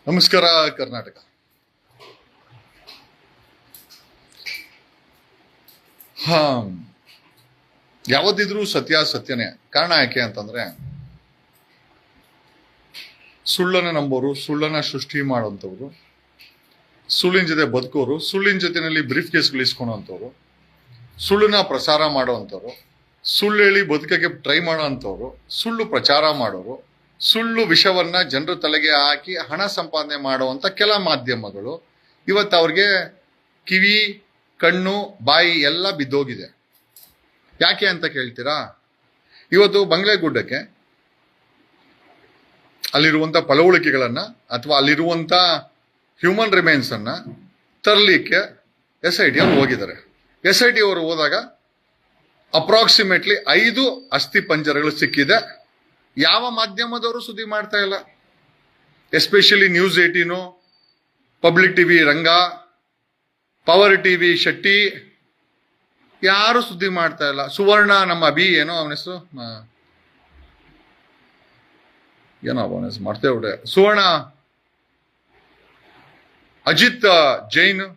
ನಮಸ್ಕಾರ ಕರ್ನಾಟಕ. ಹಾ, ಯಾವತ್ತಿದ್ರೂ ಸತ್ಯನೇ. ಕಾರಣ ಯಾಕೆ ಅಂತಂದ್ರೆ, ಸುಳ್ಳನ್ನ ನಂಬೋರು, ಸುಳ್ಳನ್ನ ಸೃಷ್ಟಿ ಮಾಡುವಂಥವ್ರು, ಸುಳ್ಳಿನ ಜೊತೆ ಬದುಕೋರು, ಸುಳ್ಳಿನ ಜೊತೆನಲ್ಲಿ ಬ್ರೀಫ್ ಕೇಸ್ಗಳು ಇಸ್ಕೊಳೋಂಥವ್ರು, ಸುಳ್ಳನ್ನ ಪ್ರಸಾರ ಮಾಡೋವಂಥವ್ರು, ಸುಳ್ಳು ಹೇಳಿ ಬದುಕಕ್ಕೆ ಟ್ರೈ ಮಾಡೋವಂಥವ್ರು, ಸುಳ್ಳು ಪ್ರಚಾರ ಮಾಡೋರು, ಸುಳ್ಳು ವಿಷವನ್ನ ಜನರ ತಲೆಗೆ ಹಾಕಿ ಹಣ ಸಂಪಾದನೆ ಮಾಡುವಂತ ಕೆಲ ಮಾಧ್ಯಮಗಳು ಇವತ್ತು ಅವ್ರಿಗೆ ಕಿವಿ, ಕಣ್ಣು, ಬಾಯಿ ಎಲ್ಲ ಬಿದ್ದೋಗಿದೆ. ಯಾಕೆ ಅಂತ ಕೇಳ್ತೀರಾ? ಇವತ್ತು ಬಂಗ್ಲೆಗುಡ್ಡಕ್ಕೆ ಅಲ್ಲಿರುವಂತ ಫಲವಳಿಕೆಗಳನ್ನ ಅಥವಾ ಅಲ್ಲಿರುವಂತ ಹ್ಯೂಮನ್ ರಿಮೈನ್ಸ್ ಅನ್ನ ತರಲಿಕ್ಕೆ SIT ಅವರು ಹೋಗಿದ್ದಾರೆ. SIT ಅವರು ಹೋದಾಗ ಅಪ್ರಾಕ್ಸಿಮೇಟ್ಲಿ 5 ಅಸ್ಥಿ ಪಂಜರಗಳು ಸಿಕ್ಕಿದೆ. ಯಾವ ಮಾಧ್ಯಮದವರು ಸುದ್ದಿ ಮಾಡ್ತಾ ಇಲ್ಲ. ಎಸ್ಪೆಷಲಿ ನ್ಯೂಸ್ 18, ಪಬ್ಲಿಕ್ ಟಿವಿ ರಂಗ, ಪವರ್ ಟಿವಿ ಶೆಟ್ಟಿ, ಯಾರು ಸುದ್ದಿ ಮಾಡ್ತಾ ಇಲ್ಲ. ಸುವರ್ಣ ನಮ್ಮ ಏನೋ ಅವನ ಹೆಸರು, ಏನೋ ಅವನ ಹೆಸರು ಮಾಡ್ತೇವೆ, ಸುವರ್ಣ ಅಜಿತ್ ಜೈನ್,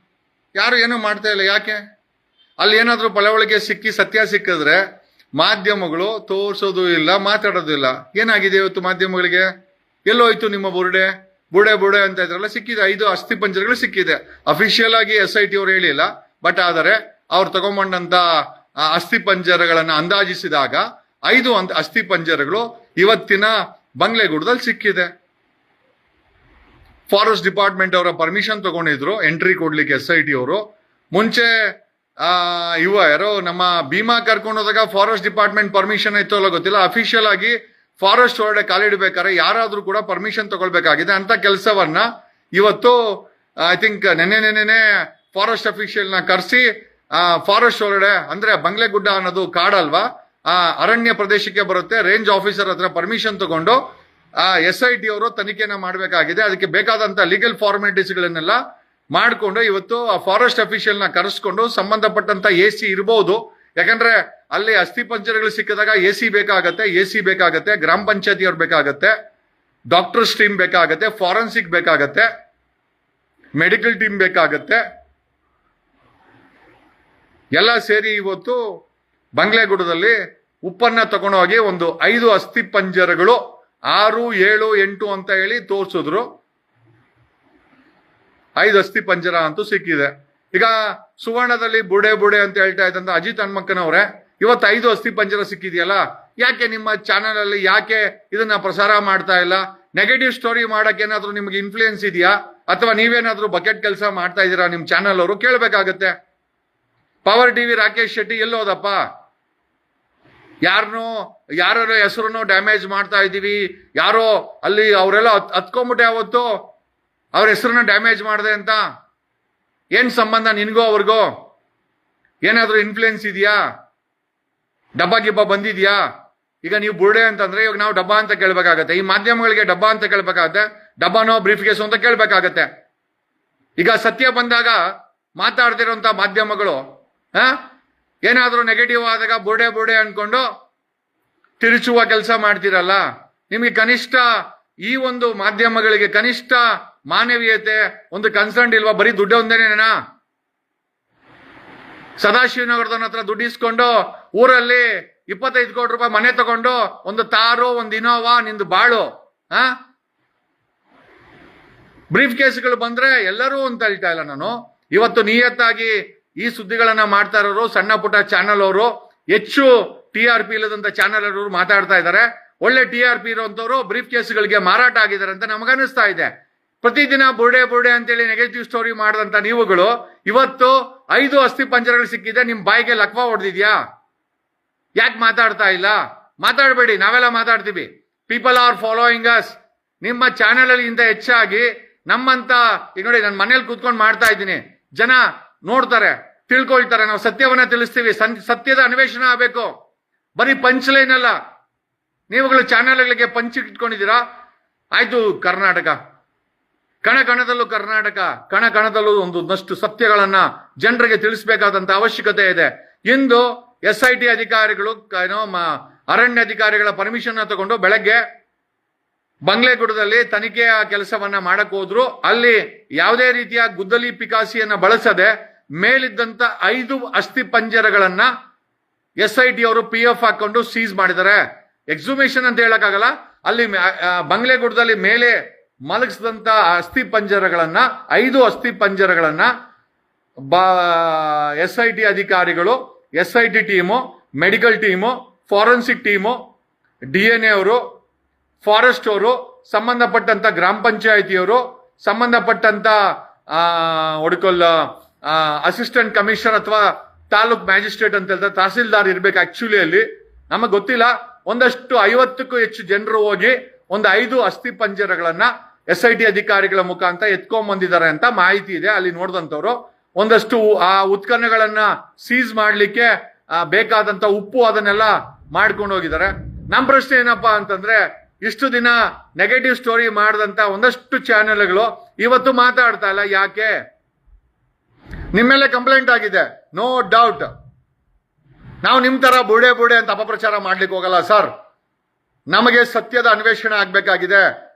ಯಾರು ಏನೋ ಮಾಡ್ತಾ ಇಲ್ಲ. ಯಾಕೆ? ಅಲ್ಲಿ ಏನಾದ್ರೂ ಪಳವಳಿಕೆ ಸಿಕ್ಕಿ ಸತ್ಯ ಸಿಕ್ಕಿದ್ರೆ ಮಾಧ್ಯಮಗಳು ತೋರ್ಸೋದು ಇಲ್ಲ, ಮಾತಾಡೋದು ಇಲ್ಲ. ಏನಾಗಿದೆ ಇವತ್ತು ಮಾಧ್ಯಮಗಳಿಗೆ? ಎಲ್ಲೋಯ್ತು ನಿಮ್ಮ ಬುಡೆ ಅಂತ ಇದ್ರಲ್ಲ, ಸಿಕ್ಕಿದೆ. 5 ಅಸ್ಥಿ ಪಂಜರಗಳು ಸಿಕ್ಕಿದೆ. ಅಫಿಷಿಯಲ್ ಆಗಿ SIT ಅವರು ಹೇಳಿಲ್ಲ, ಬಟ್ ಆದರೆ ಅವ್ರು ತಗೊಂಬಂದಂತ ಅಸ್ಥಿ ಪಂಜರಗಳನ್ನ ಅಂದಾಜಿಸಿದಾಗ 5 ಅಸ್ಥಿ ಪಂಜರಗಳು ಇವತ್ತಿನ ಬಂಗ್ಲೆಗುಡ್ಡದಲ್ಲಿ ಸಿಕ್ಕಿದೆ. ಫಾರೆಸ್ಟ್ ಡಿಪಾರ್ಟ್ಮೆಂಟ್ ಅವರ ಪರ್ಮಿಷನ್ ತಗೊಂಡಿದ್ರು ಎಂಟ್ರಿ ಕೊಡ್ಲಿಕ್ಕೆ SIT ಅವರು. ಮುಂಚೆ ಯಾರೋ ನಮ್ಮ ಭೀಮಾ ಕರ್ಕೊಂಡು ಹೋದಾಗ ಫಾರೆಸ್ಟ್ ಡಿಪಾರ್ಟ್ಮೆಂಟ್ ಪರ್ಮಿಷನ್ ಇತ್ತು ಅಲ್ಲ ಗೊತ್ತಿಲ್ಲ. ಅಫಿಷಿಯಲ್ ಆಗಿ ಫಾರೆಸ್ಟ್ ಒಳಗಡೆ ಕಾಲಿಡಬೇಕಾದ್ರೆ ಯಾರಾದ್ರೂ ಕೂಡ ಪರ್ಮಿಷನ್ ತಗೊಳ್ಬೇಕಾಗಿದೆ. ಅಂತ ಕೆಲಸವನ್ನ ಇವತ್ತು ಐ ಥಿಂಕ್ ನೆನ್ನೆ ಫಾರೆಸ್ಟ್ ಅಫಿಷಿಯಲ್ ನ ಕರೆಸಿ ಫಾರೆಸ್ಟ್ ಒಳಗಡೆ, ಅಂದ್ರೆ ಬಂಗ್ಲೆಗುಡ್ಡ ಅನ್ನೋದು ಕಾಡಲ್ವಾ, ಅರಣ್ಯ ಪ್ರದೇಶಕ್ಕೆ ಬರುತ್ತೆ. ರೇಂಜ್ ಆಫೀಸರ್ ಹತ್ರ ಪರ್ಮಿಷನ್ ತಗೊಂಡು SIT ಅವರು ತನಿಖೆನ ಮಾಡಬೇಕಾಗಿದೆ. ಅದಕ್ಕೆ ಬೇಕಾದಂತ ಲೀಗಲ್ ಫಾರ್ಮಾಲಿಟೀಸ್ಗಳನ್ನೆಲ್ಲ ಮಾಡಿಕೊಂಡು ಇವತ್ತು ಆ ಫಾರೆಸ್ಟ್ ಅಫಿಷಿಯಲ್ ನ ಕರೆಸ್ಕೊಂಡು ಸಂಬಂಧಪಟ್ಟಂತ AC ಇರಬಹುದು. ಯಾಕಂದ್ರೆ ಅಲ್ಲಿ ಅಸ್ಥಿ ಪಂಜರಗಳು ಸಿಕ್ಕಿದಾಗ AC ಬೇಕಾಗತ್ತೆ, ಗ್ರಾಮ ಪಂಚಾಯತಿ ಅವ್ರು ಬೇಕಾಗತ್ತೆ, ಡಾಕ್ಟರ್ಸ್ ಟೀಮ್ ಬೇಕಾಗತ್ತೆ, ಫಾರೆನ್ಸಿಕ್ ಬೇಕಾಗತ್ತೆ, ಮೆಡಿಕಲ್ ಟೀಮ್ ಬೇಕಾಗತ್ತೆ. ಎಲ್ಲ ಸೇರಿ ಇವತ್ತು ಬಂಗ್ಲೆಗುಡ್ಡದಲ್ಲಿ ಉಪ್ಪನ್ನ ತಗೊಂಡೋಗಿ ಒಂದು 5 ಅಸ್ಥಿ ಪಂಜರಗಳು 6, 7, 8 ಅಂತ ಹೇಳಿ ತೋರ್ಸಿದ್ರು. 5 ಅಸ್ಥಿ ಪಂಜರ ಅಂತೂ ಸಿಕ್ಕಿದೆ. ಈಗ ಸುವರ್ಣದಲ್ಲಿ ಬುಡೆ ಅಂತ ಹೇಳ್ತಾ ಇದ್ದಂತ ಅಜಿತ್ ಹನ್ಮಕ್ಕನವ್ರೆ, ಇವತ್ತು 5 ಅಸ್ಥಿ ಪಂಜರ ಸಿಕ್ಕಿದೆಯಲ್ಲ, ಯಾಕೆ ನಿಮ್ಮ ಚಾನೆಲ್ ಅಲ್ಲಿ ಯಾಕೆ ಇದನ್ನ ಪ್ರಸಾರ ಮಾಡ್ತಾ ಇಲ್ಲ? ನೆಗೆಟಿವ್ ಸ್ಟೋರಿ ಮಾಡಕ್ಕೆ ಏನಾದ್ರೂ ನಿಮ್ಗೆ ಇನ್ಫ್ಲೂಯೆನ್ಸ್ ಇದೆಯಾ? ಅಥವಾ ನೀವೇನಾದ್ರೂ ಬಕೆಟ್ ಕೆಲಸ ಮಾಡ್ತಾ ಇದ್ದೀರಾ? ನಿಮ್ ಚಾನೆಲ್ ಅವರು ಕೇಳಬೇಕಾಗತ್ತೆ. ಪವರ್ ಟಿವಿ ರಾಕೇಶ್ ಶೆಟ್ಟಿ ಎಲ್ಲೋದಪ್ಪ? ಯಾರೋ ಹೆಸರನ್ನು ಡ್ಯಾಮೇಜ್ ಮಾಡ್ತಾ ಇದೀವಿ, ಯಾರೋ ಅಲ್ಲಿ ಅವರೆಲ್ಲ ಹತ್ಕೊಂಡ್ಬಿಟ್ಟೆ ಅವತ್ತು ಅವ್ರ ಹೆಸರನ್ನ ಡ್ಯಾಮೇಜ್ ಮಾಡಿದೆ ಅಂತ. ಏನ್ ಸಂಬಂಧ ನಿನ್ಗೋ ಅವ್ರಿಗೋ? ಏನಾದ್ರೂ ಇನ್ಫ್ಲೂಯೆನ್ಸ್ ಇದೆಯಾ? ಗಿಬ್ಬ ಬಂದಿದ್ಯಾ? ಈಗ ನೀವು ಬುರ್ಡೆ ಅಂತಂದ್ರೆ ಇವಾಗ ನಾವು ಡಬ್ಬಾ ಅಂತ ಕೇಳ್ಬೇಕಾಗತ್ತೆ. ಈ ಮಾಧ್ಯಮಗಳಿಗೆ ಡಬ್ಬಾ ಅಂತ ಕೇಳ್ಬೇಕಾಗತ್ತೆ, ಡಬ್ಬಾನೋ ಬ್ರೀಫ್ ಕೇಸು ಅಂತ ಕೇಳ್ಬೇಕಾಗತ್ತೆ. ಈಗ ಸತ್ಯ ಬಂದಾಗ ಮಾತಾಡ್ತಿರೋಂತ ಮಾಧ್ಯಮಗಳು ಏನಾದ್ರೂ ನೆಗೆಟಿವ್ ಆದಾಗ ಬುರ್ಡೆ ಅನ್ಕೊಂಡು ತಿರುಚುವ ಕೆಲಸ ಮಾಡ್ತಿರಲ್ಲ. ನಿಮ್ಗೆ ಕನಿಷ್ಠ ಈ ಒಂದು ಮಾಧ್ಯಮಗಳಿಗೆ ಕನಿಷ್ಠ ಮಾನವೀಯತೆ, ಒಂದು ಕನ್ಸರ್ನ್ ಇಲ್ವಾ? ಬರೀ ದುಡ್ಡು ಒಂದೇನೇನಾ? ಸದಾಶಿವನಗರದವನ ಹತ್ರ ದುಡ್ಡು ಇಸ್ಕೊಂಡು ಊರಲ್ಲಿ 25 ಕೋಟಿ ರೂಪಾಯಿ ಮನೆ ತಗೊಂಡು ಒಂದು ತಾರು, ಒಂದು ಇನೋವಾ, ನಿಂದು ಬಾಳು. ಬ್ರೀಫ್ ಕೇಸ್ಗಳು ಬಂದ್ರೆ ಎಲ್ಲರೂ ಅಂತ ಹೇಳ್ತಾ ಇಲ್ಲ ನಾನು. ಇವತ್ತು ನಿಯತ್ತಾಗಿ ಈ ಸುದ್ದಿಗಳನ್ನ ಮಾಡ್ತಾ ಇರೋರು ಸಣ್ಣ ಪುಟ್ಟ ಚಾನಲ್ ಅವರು, ಹೆಚ್ಚು TRP ಇಲ್ಲದಂತ ಚಾನಲ್ ಅವರು ಮಾತಾಡ್ತಾ ಇದ್ದಾರೆ. ಒಳ್ಳೆ TRP ಇರುವಂತವ್ರು ಬ್ರೀಫ್ ಕೇಸ್ಗಳಿಗೆ ಮಾರಾಟ ಆಗಿದ್ದಾರೆ ಅಂತ ನಮಗನಿಸ್ತಾ ಇದೆ. ಪ್ರತಿದಿನ ಬುರ್ಡೆ ಅಂತೇಳಿ ನೆಗೆಟಿವ್ ಸ್ಟೋರಿ ಮಾಡಿದಂತ ನೀವುಗಳು ಇವತ್ತು 5 ಅಸ್ಥಿ ಪಂಜರಗಳು ಸಿಕ್ಕಿದೆ, ನಿಮ್ ಬಾಯಿಗೆ ಲಕ್ವಾ ಹೊಡೆದಿದ್ಯಾ? ಯಾಕೆ ಮಾತಾಡ್ತಾ ಇಲ್ಲ? ಮಾತಾಡಬೇಡಿ, ನಾವೆಲ್ಲ ಮಾತಾಡ್ತೀವಿ. People are following us. ನಿಮ್ಮ ಚಾನೆಲ್ ಅಲ್ಲಿ ಇಂತ ಹೆಚ್ಚಾಗಿ ನಮ್ಮಂತ, ಈಗ ನೋಡಿ ನಾನು ಮನೇಲಿ ಕೂತ್ಕೊಂಡು ಮಾಡ್ತಾ ಇದ್ದೀನಿ, ಜನ ನೋಡ್ತಾರೆ, ತಿಳ್ಕೊಳ್ತಾರೆ. ನಾವು ಸತ್ಯವನ್ನ ತಿಳಿಸ್ತೀವಿ. ಸತ್ಯದ ಅನ್ವೇಷಣೆ ಆಗಬೇಕು, ಬರೀ ಪಂಚ್ಲೈನ್ ಅಲ್ಲ. ನೀವುಗಳು ಚಾನೆಲ್ಗಳಿಗೆ ಪಂಚ್ ಇಟ್ಕೊಂಡಿದ್ದೀರಾ. ಆಯ್ತು, ಕರ್ನಾಟಕ ಕಣದಲ್ಲೂ ಕಣದಲ್ಲೂ ಒಂದಷ್ಟು ಸತ್ಯಗಳನ್ನ ಜನರಿಗೆ ತಿಳಿಸಬೇಕಾದಂತ ಅವಶ್ಯಕತೆ ಇದೆ. ಇಂದು SIT ಅಧಿಕಾರಿಗಳು ಅರಣ್ಯ ಅಧಿಕಾರಿಗಳ ಪರ್ಮಿಷನ್ ತಗೊಂಡು ಬೆಳಗ್ಗೆ ಬಂಗ್ಲೆಗುಡದಲ್ಲಿ ತನಿಖೆಯ ಕೆಲಸವನ್ನ ಮಾಡಕ್ ಹೋದ್ರು. ಅಲ್ಲಿ ಯಾವುದೇ ರೀತಿಯ ಗುದ್ದಲಿ ಪಿಕಾಸಿಯನ್ನ ಬಳಸದೆ ಮೇಲಿದ್ದಂತ 5 ಅಸ್ಥಿ ಪಂಜರಗಳನ್ನ SIT ಅವರು PF ಹಾಕೊಂಡು ಸೀಸ್ ಮಾಡಿದ್ದಾರೆ. ಎಕ್ಸುಮೇಷನ್ ಅಂತ ಹೇಳಕ್ಕಾಗಲ್ಲ. ಅಲ್ಲಿ ಬಂಗ್ಲೆಗುಡದಲ್ಲಿ ಮೇಲೆ ಮಲಗಿಸಿದಂತ ಅಸ್ಥಿ ಪಂಜರಗಳನ್ನ 5 ಅಸ್ಥಿ ಪಂಜರಗಳನ್ನ SIT ಅಧಿಕಾರಿಗಳು, SIT team, medical team, forensic team, DNA ಅವರು, ಫಾರೆಸ್ಟ್ ಅವರು, ಸಂಬಂಧಪಟ್ಟಂತ ಗ್ರಾಮ ಪಂಚಾಯಿತಿಯವರು, ಸಂಬಂಧಪಟ್ಟಂತ ಅಸಿಸ್ಟೆಂಟ್ ಕಮಿಷನರ್ ಅಥವಾ ತಾಲೂಕ್ ಮ್ಯಾಜಿಸ್ಟ್ರೇಟ್ ಅಂತ ಹೇಳ್ತಾರೆ, ತಹಸೀಲ್ದಾರ್ ಇರ್ಬೇಕು ಆಕ್ಚುಲಿ. ಅಲ್ಲಿ ನಮಗೆ ಗೊತ್ತಿಲ್ಲ. ಒಂದಷ್ಟು 50ಕ್ಕೂ ಹೆಚ್ಚು ಜನರು ಹೋಗಿ ಒಂದು 5 ಅಸ್ಥಿ ಪಂಜರಗಳನ್ನ SIT ಅಧಿಕಾರಿಗಳ ಮುಖಾಂತರ ಎತ್ಕೊಂಡ್ ಬಂದಿದ್ದಾರೆ ಅಂತ ಮಾಹಿತಿ ಇದೆ. ಅಲ್ಲಿ ನೋಡಿದಂತವ್ರು ಒಂದಷ್ಟು ಆ ಉತ್ಪನ್ನಗಳನ್ನ ಸೀಸ್ ಮಾಡ್ಲಿಕ್ಕೆ ಬೇಕಾದಂತ ಉಪ್ಪು ಅದನ್ನೆಲ್ಲ ಮಾಡ್ಕೊಂಡು ಹೋಗಿದ್ದಾರೆ. ನಮ್ಮ ಪ್ರಶ್ನೆ ಏನಪ್ಪಾ ಅಂತಂದ್ರೆ, ಇಷ್ಟು ದಿನ ನೆಗೆಟಿವ್ ಸ್ಟೋರಿ ಮಾಡಿದಂತ ಒಂದಷ್ಟು ಚಾನೆಲ್ಗಳು ಇವತ್ತು ಮಾತಾಡ್ತಾ ಇಲ್ಲ. ಯಾಕೆ? ನಿಮ್ಮೆಲ್ಲ ಕಂಪ್ಲೇಂಟ್ ಆಗಿದೆ, ನೋ ಡೌಟ್. ನಾವು ನಿಮ್ ತರ ಬುಡೆ ಅಂತ ಅಪಪ್ರಚಾರ ಮಾಡ್ಲಿಕ್ಕೆ ಹೋಗಲ್ಲ ಸರ್. ನಮಗೆ ಸತ್ಯದ ಅನ್ವೇಷಣೆ ಆಗ್ಬೇಕಾಗಿದೆ.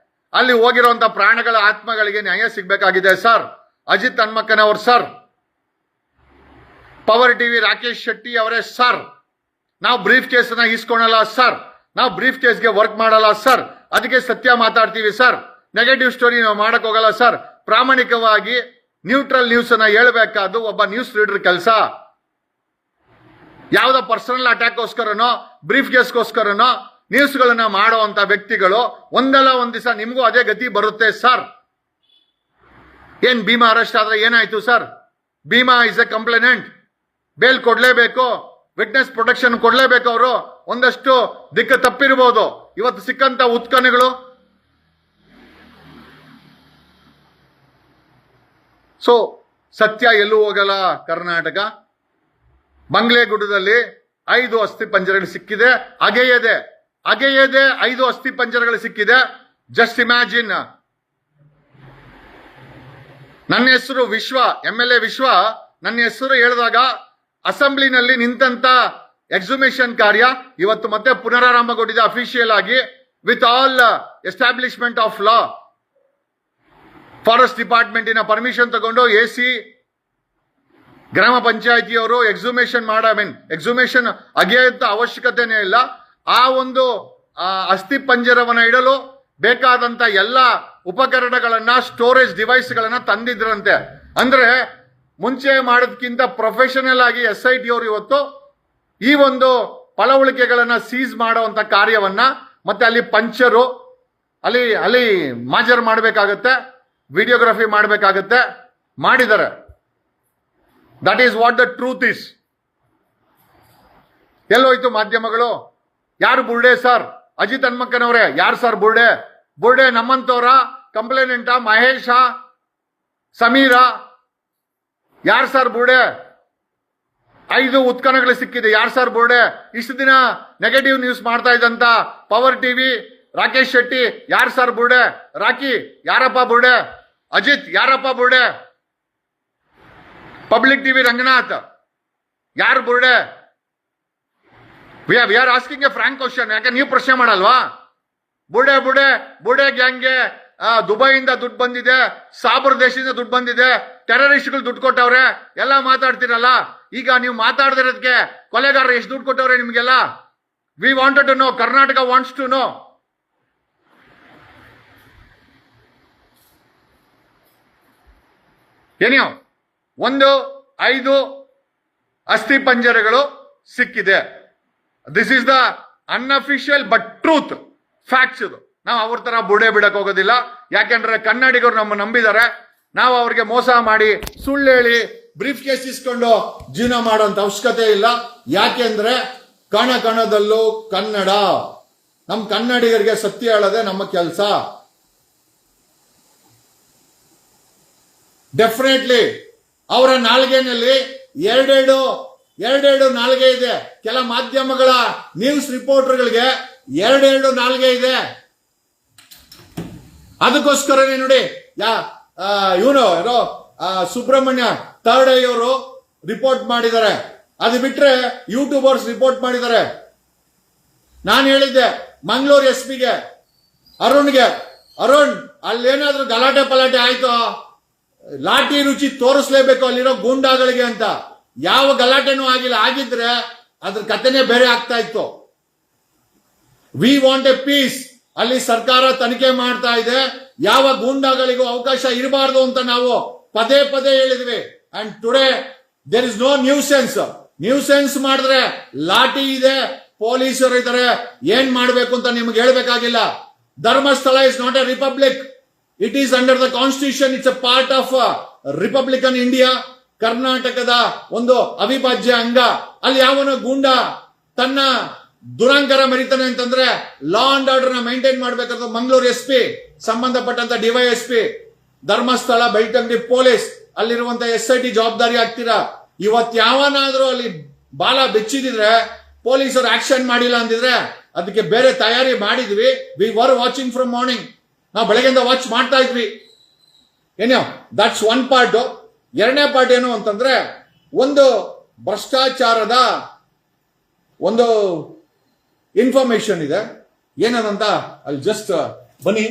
ಅಲ್ಲಿ ಹೋಗಿರುವಂತ ಪ್ರಾಣಗಳ ಆತ್ಮಗಳಿಗೆ ನ್ಯಾಯ ಸಿಗ್ಬೇಕಾಗಿದೆ ಸರ್. ಅಜಿತ್ ಹನ್ಮಕ್ಕನವರು sir, power TV Rakesh Shetty ಅವರೇ ಸರ್, ನಾವು ಬ್ರೀಫ್ ಕೇಸನ್ನ ಇಸ್ಕೊಳಲ್ಲ ಸರ್, ನಾವು ಬ್ರೀಫ್ ಕೇಸ್ಗೆ ವರ್ಕ್ ಮಾಡಲ್ಲ ಸರ್, ಅದಕ್ಕೆ ಸತ್ಯ ಮಾತಾಡ್ತೀವಿ ಸರ್, ನೆಗೆಟಿವ್ ಸ್ಟೋರಿ ನಾವು ಮಾಡಕ್ ಹೋಗಲ್ಲ ಸರ್. ಪ್ರಾಮಾಣಿಕವಾಗಿ ನ್ಯೂಟ್ರಲ್ ನ್ಯೂಸ್ ಅನ್ನ ಹೇಳ್ಬೇಕಾದ್ದು ಒಬ್ಬ ನ್ಯೂಸ್ ರೀಡರ್ ಕೆಲಸ. ಯಾವ್ದೋ ಪರ್ಸನಲ್ ಅಟ್ಯಾಕ್ಗೋಸ್ಕರನೋ ಬ್ರೀಫ್ ಕೇಸ್ಗೋಸ್ಕರನೋ ನ್ಯೂಸ್ ಗಳನ್ನ ಮಾಡುವಂತ ವ್ಯಕ್ತಿಗಳು ಒಂದಲ್ಲ ಒಂದ್ ದಿವಸ ನಿಮ್ಗೂ ಅದೇ ಗತಿ ಬರುತ್ತೆ ಸರ್. ಏನ್ ಭೀಮಾ ಅರೆಸ್ಟ್ ಆದ್ರೆ ಏನಾಯ್ತು sir? Bhima is a complainant, bail ಕೊಡ್ಲೇಬೇಕು, ವಿಟ್ನೆಸ್ ಪ್ರೊಟೆಕ್ಷನ್ ಕೊಡ್ಲೇಬೇಕು. ಅವರು ಒಂದಷ್ಟು ದಿಕ್ಕು ತಪ್ಪಿರಬಹುದು. ಇವತ್ತು ಸಿಕ್ಕಂತ ಉತ್ಖನಗಳು ಸೊ ಸತ್ಯ ಎಲ್ಲೂ ಹೋಗಲ್ಲ ಕರ್ನಾಟಕ. ಬಂಗ್ಲೆಗುಡದಲ್ಲಿ 5 ಅಸ್ಥಿ ಪಂಜರಗಳು ಸಿಕ್ಕಿದೆ. ಅಗೆಯದೆ 5 ಅಸ್ಥಿ ಪಂಜರಗಳು ಸಿಕ್ಕಿದೆ. Just imagine. ನನ್ನ ಹೆಸರು ವಿಶ್ವ, MLA ವಿಶ್ವ. ನನ್ನ ಹೆಸರು ಹೇಳಿದಾಗ ಅಸೆಂಬ್ಲಿನಲ್ಲಿ ನಿಂತಂತ ಎಕ್ಸುಮೇಷನ್ ಕಾರ್ಯ ಇವತ್ತು ಮತ್ತೆ ಪುನರಾರಂಭಗೊಂಡಿದೆ ಅಫಿಷಿಯಲ್ ಆಗಿ, with all establishment of law. Forest ಡಿಪಾರ್ಟ್ಮೆಂಟಿನ ಪರ್ಮಿಷನ್ ತಗೊಂಡು AC, ಗ್ರಾಮ ಪಂಚಾಯಿತಿಯವರು ಎಕ್ಸುಮೇಷನ್ ಅಗೆಯುವಂತ ಅವಶ್ಯಕತೆನೇ ಇಲ್ಲ. ಆ ಒಂದು ಅಸ್ಥಿ ಪಂಜರವನ್ನ ಇಡಲು ಬೇಕಾದಂತ ಎಲ್ಲ ಉಪಕರಣಗಳನ್ನ, ಸ್ಟೋರೇಜ್ ಡಿವೈಸ್ ಗಳನ್ನ ತಂದಿದ್ರಂತೆ. ಅಂದ್ರೆ ಮುಂಚೆ ಮಾಡೋದಕ್ಕಿಂತ ಪ್ರೊಫೆಷನಲ್ ಆಗಿ SIT ಅವರು ಇವತ್ತು ಈ ಒಂದು ಪಳವಳಿಕೆಗಳನ್ನ ಸೀಸ್ ಮಾಡುವಂತ ಕಾರ್ಯವನ್ನ, ಮತ್ತೆ ಅಲ್ಲಿ ಪಂಚರು, ಅಲ್ಲಿ ಮಾಜರ್ ಮಾಡಬೇಕಾಗತ್ತೆ, ವಿಡಿಯೋಗ್ರಫಿ ಮಾಡಬೇಕಾಗತ್ತೆ, ಮಾಡಿದ್ದಾರೆ. That is what the truth is. ಎಲ್ಲೋಯ್ತು ಮಾಧ್ಯಮಗಳು? ಯಾರು ಬುರ್ಡೆ ಸರ್? ಅಜಿತ್ ಹನ್ಮಕ್ಕನವರೇ, ಯಾರು ಸರ್ ಬುರ್ಡೆ? ನಮ್ಮಂತವರ ಕಂಪ್ಲೇನೆಂಟ? ಮಹೇಶ, ಸಮೀರ, ಯಾರು ಸರ್ ಬುರ್ಡೆ? 5 ಉತ್ಖನಗಳು ಸಿಕ್ಕಿದೆ, ಯಾರು ಸರ್ ಬುರ್ಡೆ? ಇಷ್ಟು ದಿನ ನೆಗೆಟಿವ್ ನ್ಯೂಸ್ ಮಾಡ್ತಾ ಇದ್ದಂತ ಪವರ್ ಟಿವಿ ರಾಕೇಶ್ ಶೆಟ್ಟಿ, ಯಾರು ಸರ್ ಬುರ್ಡೆ? ರಾಕಿ, ಯಾರಪ್ಪ ಬುರ್ಡೆ? ಅಜಿತ್, ಯಾರಪ್ಪ ಬುರ್ಡೆ? ಪಬ್ಲಿಕ್ ಟಿವಿ ರಂಗನಾಥ್, ಯಾರು ಬುರ್ಡೆ? We are asking a frank question. ಯಾಕೆ ನೀವು ಪ್ರಶ್ನೆ ಮಾಡಲ್ವಾ? ಬುರ್ಡೆ ಗ್ಯಾಂಗ್ಗೆ ದುಬೈಯಿಂದ ದುಡ್ಡು ಬಂದಿದೆ, ಸಾಬರ್ ದೇಶದಿಂದ ದುಡ್ಡು ಬಂದಿದೆ, ಟೆರರಿಸ್ಟ್ಗಳು ದುಡ್ಡು ಕೊಟ್ಟವ್ರೆ ಎಲ್ಲ ಮಾತಾಡ್ತಿರಲ್ಲ. ಈಗ ನೀವು ಮಾತಾಡದಿರೋದಕ್ಕೆ ಕೊಲೆಗಾರರು ಎಷ್ಟು ದುಡ್ಡು ಕೊಟ್ಟವ್ರೆ ನಿಮ್ಗೆಲ್ಲ? We wanted to know, Karnataka wants to know. ಏನ್ಯೋ 5 ಅಸ್ಥಿ ಪಂಜರಗಳು ಸಿಕ್ಕಿದೆ. This is the unofficial but truth, facts. ಇದು ನಾವು ಅವ್ರ ತರ ಬುಡೆ ಬಿಡಕ್ ಹೋಗೋದಿಲ್ಲ. ಯಾಕೆಂದ್ರೆ ಕನ್ನಡಿಗರು ನಮ್ಮ ನಂಬಿದ್ದಾರೆ. ನಾವು ಅವ್ರಿಗೆ ಮೋಸ ಮಾಡಿ ಸುಳ್ಳು ಹೇಳಿ ಬ್ರೀಫ್ ಕೇಸ್ ಇಸ್ಕೊಂಡು ಜೀವನ ಮಾಡುವಂತ ಅವಶ್ಯಕತೆ ಇಲ್ಲ. ಯಾಕೆಂದ್ರೆ ಕಣದಲ್ಲೂ ಕನ್ನಡ. ನಮ್ಮ ಕನ್ನಡಿಗರಿಗೆ ಸತ್ಯ ಹೇಳೋದೆ ನಮ್ಮ ಕೆಲಸ. ಡೆಫಿನೆಟ್ಲಿ ಅವರ ನಾಲ್ಗೆನಲ್ಲಿ ಎರಡೆರಡು ನಾಲ್ಗೆ ಇದೆ. ಕೆಲ ಮಾಧ್ಯಮಗಳ ನ್ಯೂಸ್ ರಿಪೋರ್ಟರ್ಗಳಿಗೆ ಎರಡೆರಡು ನಾಲ್ಗೆ ಇದೆ. ಅದಕ್ಕೋಸ್ಕರನೇ ನೋಡಿ ಇವನು ಯಾರೋ ಸುಬ್ರಹ್ಮಣ್ಯ ಥರ್ಡ್ ಐ ಅವರು ರಿಪೋರ್ಟ್ ಮಾಡಿದ್ದಾರೆ. ಅದು ಬಿಟ್ರೆ ಯೂಟ್ಯೂಬರ್ಸ್ ರಿಪೋರ್ಟ್ ಮಾಡಿದ್ದಾರೆ. ನಾನು ಹೇಳಿದ್ದೆ ಮಂಗಳೂರು SP ಗೆ ಅರುಣ್ಗೆ, ಅರುಣ್ ಅಲ್ಲೇನಾದ್ರೂ ಗಲಾಟೆ ಪಲಾಟೆ ಆಯ್ತು, ಲಾಠಿ ರುಚಿ ತೋರಿಸ್ಲೇಬೇಕು ಅಲ್ಲಿರೋ ಗೂಂಡಾಗಳಿಗೆ ಅಂತ. ಯಾವ ಗಲಾಟೆನೂ ಆಗಿಲ್ಲ. ಆಗಿದ್ರೆ ಅದ್ರ ಕಥೆನೇ ಬೇರೆ ಆಗ್ತಾ ಇತ್ತು. We want a peace. ಅಲ್ಲಿ ಸರ್ಕಾರ ತನಿಖೆ ಮಾಡ್ತಾ ಇದೆ. ಯಾವ ಗೂಂಡಾಗಳಿಗೂ ಅವಕಾಶ ಇರಬಾರ್ದು ಅಂತ ನಾವು ಪದೇ ಪದೇ ಹೇಳಿದ್ವಿ. And today there is no nuisance. Nuisance ಮಾಡಿದ್ರೆ ಲಾಠಿ ಇದೆ, ಪೊಲೀಸರು ಇದ್ದಾರೆ, ಏನ್ ಮಾಡಬೇಕು ಅಂತ ನಿಮ್ಗೆ ಹೇಳ್ಬೇಕಾಗಿಲ್ಲ. Dharmasthala is not a republic. It is under the constitution. It's a part of republican India. ಕರ್ನಾಟಕದ ಒಂದು ಅವಿಭಾಜ್ಯ ಅಂಗ. ಅಲ್ಲಿ ಯಾವನೋ ಗೂಂಡ ತನ್ನ ದುರಂಕರ ಮೆರಿತಾನೆ ಅಂತಂದ್ರೆ ಲಾ ಅಂಡ್ ಆರ್ಡರ್ ನ ಮೇಂಟೈನ್ ಮಾಡ್ಬೇಕಾದ್ರೆ ಮಂಗಳೂರು SP, ಸಂಬಂಧಪಟ್ಟಂತ DYSP, ಧರ್ಮಸ್ಥಳ, ಬೆಳ್ತಂಗಡಿ ಪೊಲೀಸ್, ಅಲ್ಲಿರುವಂತ SIT ಜವಾಬ್ದಾರಿ ಆಗ್ತೀರಾ. ಇವತ್ ಯಾವನಾದ್ರೂ ಅಲ್ಲಿ ಬಾಲ ಬೆಚ್ಚಿದಿದ್ರೆ, ಪೊಲೀಸರು ಆಕ್ಷನ್ ಮಾಡಿಲ್ಲ ಅಂದಿದ್ರೆ ಅದಕ್ಕೆ ಬೇರೆ ತಯಾರಿ ಮಾಡಿದ್ವಿ. We were watching from morning. ನಾವು ಬೆಳಗ್ಗೆಯಿಂದ ವಾಚ್ ಮಾಡ್ತಾ ಇದ್ವಿ. ಏನೋ ದಟ್ಸ್ ಒನ್ ಪಾರ್ಟ್. ಎರಡನೇ ಪಾರ್ಟ್ ಏನು ಅಂತಂದ್ರೆ, ಒಂದು ಭ್ರಷ್ಟಾಚಾರದ ಒಂದು ಇನ್ಫಾರ್ಮೇಶನ್ ಇದೆ. ಏನದಂತ ಅಲ್ಲಿ ಜಸ್ಟ್ ಬನ್ನಿ,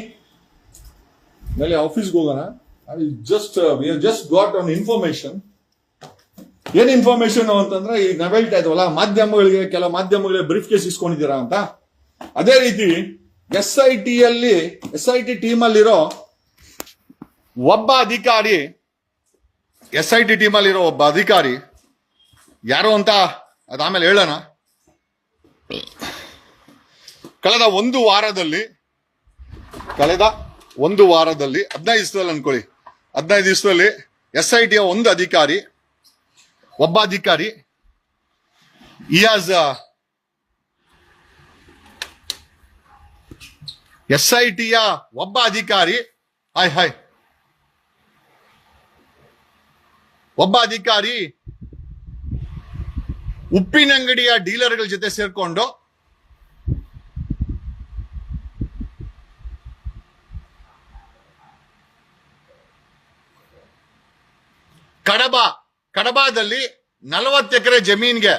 ಮೇಲೆ ಆಫೀಸ್ಗೆ ಹೋಗೋಣ. We just got on information. ಏನ್ ಇನ್ಫಾರ್ಮೇಶನ್ ಅಂತಂದ್ರೆ, ಈಗ ನಾವು ಹೇಳ್ತಾ ಇದ್ವಲ್ಲ, ಮಾಧ್ಯಮಗಳಿಗೆ, ಕೆಲ ಮಾಧ್ಯಮಗಳಿಗೆ ಬ್ರೀಫ್ ಕೇಸ್ ಇಸ್ಕೊಂಡಿದ್ದೀರಾ ಅಂತ. ಅದೇ ರೀತಿ SIT ಟೀಮ್ ಅಲ್ಲಿರೋ ಒಬ್ಬ ಅಧಿಕಾರಿ, SIT ಟೀಮ್ ಅಲ್ಲಿರೋ ಒಬ್ಬ ಅಧಿಕಾರಿ ಯಾರು ಅಂತ ಅದಾದ್ಮೇಲೆ ಹೇಳೋಣ. ಕಳೆದ ಒಂದು ವಾರದಲ್ಲಿ 15 ದಿವಸದಲ್ಲಿ ಅನ್ಕೊಳ್ಳಿ, 15 ದಿವಸದಲ್ಲಿ SIT ಒಂದು ಅಧಿಕಾರಿ, ಒಬ್ಬ ಅಧಿಕಾರಿ SIT ಒಬ್ಬ ಅಧಿಕಾರಿ ಒಬ್ಬ ಅಧಿಕಾರಿ ಉಪ್ಪಿನಂಗಡಿಯ ಡೀಲರ್ಗಳ ಜೊತೆ ಸೇರ್ಕೊಂಡು ಕಡಬಾದಲ್ಲಿ 40 ಎಕರೆ ಜಮೀನ್ಗೆ